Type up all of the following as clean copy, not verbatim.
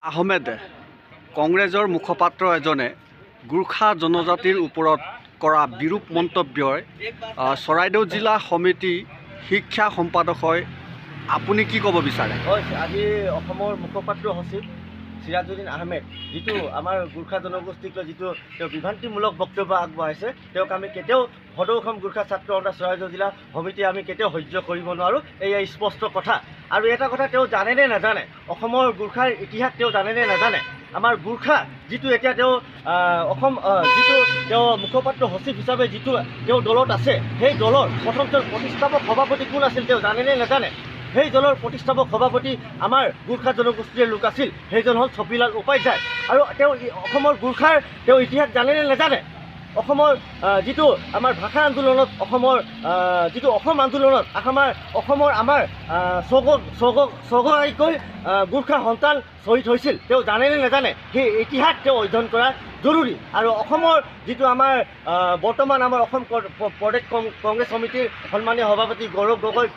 আহমেদ কংগ্ৰেছৰ মুখপাত্ৰ এজনে গোৰ্খা জনজাতিৰ ওপৰত কৰা বিৰূপ মন্তব্যই চৰাইদেউ জিলা সমিতি শিক্ষা সম্পাদক হয়। আপুনি কি ক'ব বিচাৰে? হয়, আজি অসমৰ মুখপাত্ৰ সচিব চিৰাজুদ্দিন আহমেদ যিটো আমাৰ গোৰ্খা জনগোষ্ঠীক লৈ যিটো তেওঁ বিভ্ৰান্তিমূলক বক্তব্য আগবঢ়াইছে, তেওঁক আমি কেতিয়াও সদৌ অসম গোৰ্খা ছাত্ৰ সন্থা চৰাইদেউ জিলা সমিতিয়ে আমি কেতিয়াও সহ্য কৰিব নোৱাৰোঁ। এয়া স্পষ্ট কথা। আৰু এটা কথা তেওঁ জানেনে নাজানে, অসমৰ গোৰ্খাৰ ইতিহাস তেওঁ জানেনে নাজানে, আমাৰ গোৰ্খা যিটো এতিয়া তেওঁ অসম যিটো তেওঁ মুখপাত্ৰ সচিব হিচাপে যিটো তেওঁ দলত আছে, সেই দলৰ প্ৰথম তেওঁ প্ৰতিষ্ঠাপক সভাপতি কোন আছিল তেওঁ জানেনে নাজানে? সেই দলৰ প্ৰতিষ্ঠাপক সভাপতি আমাৰ গোৰ্খা জনগোষ্ঠীৰ লোক আছিল, সেইজন হ'ল ছপিলাল উপাধ্যায়। আৰু তেওঁ অসমৰ গোৰ্খাৰ তেওঁ ইতিহাস জানেনে নাজানে? অসমৰ যিটো আমাৰ ভাষা আন্দোলনত যিটো অসম আন্দোলনত আমাৰ ছগৰাকীকৈ গোৰ্খা সন্তান শ্বহীদ হৈছিল, তেওঁ জানেনে নাজানে? সেই ইতিহাস তেওঁ অধ্যয়ন কৰা জৰুৰী। আৰু অসমৰ যিটো আমাৰ বৰ্তমান আমাৰ অসম প্ৰদেশ কংগ্ৰেছ সমিতিৰ সন্মানীয় সভাপতি গৌৰৱ গগৈ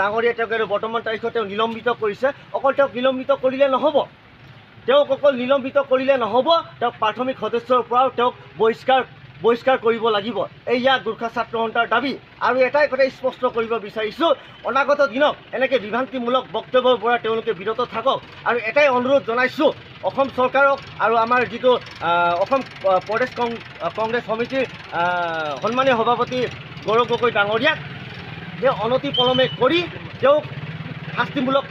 ডাঙৰীয়া তেওঁক বৰ্তমান তাৰিখত তেওঁ নিলম্বিত কৰিছে। অকল তেওঁক নিলম্বিত কৰিলে নহ'ব, তেওঁক প্ৰাথমিক সদস্যৰ পৰাও তেওঁক বহিষ্কাৰ কৰিব লাগিব। এয়া গোৰ্খা ছাত্ৰ সন্থাৰ দাবী। আৰু এটাই কথা স্পষ্ট কৰিব বিচাৰিছোঁ, অনাগত দিনত এনেকৈ বিভ্ৰান্তিমূলক বক্তব্যৰ পৰা তেওঁলোকে বিৰত থাকক। আৰু এটাই অনুৰোধ জনাইছোঁ অসম চৰকাৰক আৰু আমাৰ যিটো অসম প্ৰদেশ কংগ্ৰেছ সমিতিৰ সন্মানীয় সভাপতি গৌৰৱ গগৈ ডাঙৰীয়াক তেওঁ অনতিপলমে কৰি তেওঁক শাস্তিমূলক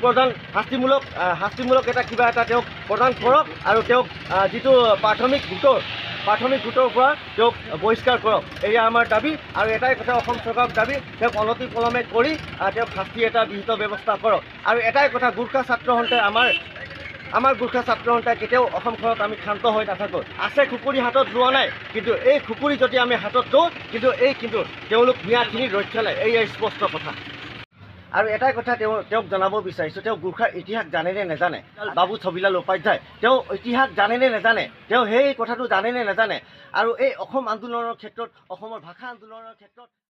কিবা এটা তেওঁক প্ৰদান কৰক। আৰু তেওঁক যিটো প্ৰাথমিক গোটৰ পৰা তেওঁক বহিষ্কাৰ কৰক। এয়া আমাৰ দাবী। আৰু এটাই কথা অসম চৰকাৰক দাবী, তেওঁক অনতিপলমে কৰি তেওঁক শাস্তি এটা বিহিত ব্যৱস্থা কৰক। আৰু এটাই কথা, গোৰ্খা ছাত্ৰ সন্থাই আমাৰ গোৰ্খা ছাত্ৰ সন্থাই কেতিয়াও অসমখনত আমি ক্ষান্ত হৈ নাথাকোঁ। আছে খুকুৰি হাতত লোৱা নাই, কিন্তু এই খুকুৰি যদি আমি হাতত লওঁ, কিন্তু তেওঁলোক ম্যাদখিনিত ৰক্ষা নাই। এয়া স্পষ্ট কথা। আৰু এটাই কথা তেওঁক জনাব বিচাৰিছোঁ, তেওঁ গোৰ্খাৰ ইতিহাস জানেনে নাজানে? বাবু ছপিলাল উপাধ্যায় তেওঁ ইতিহাস জানেনে নাজানে? তেওঁ সেই কথাটো জানেনে নাজানে? আৰু এই অসম আন্দোলনৰ ক্ষেত্ৰত, অসমৰ ভাষা আন্দোলনৰ ক্ষেত্ৰত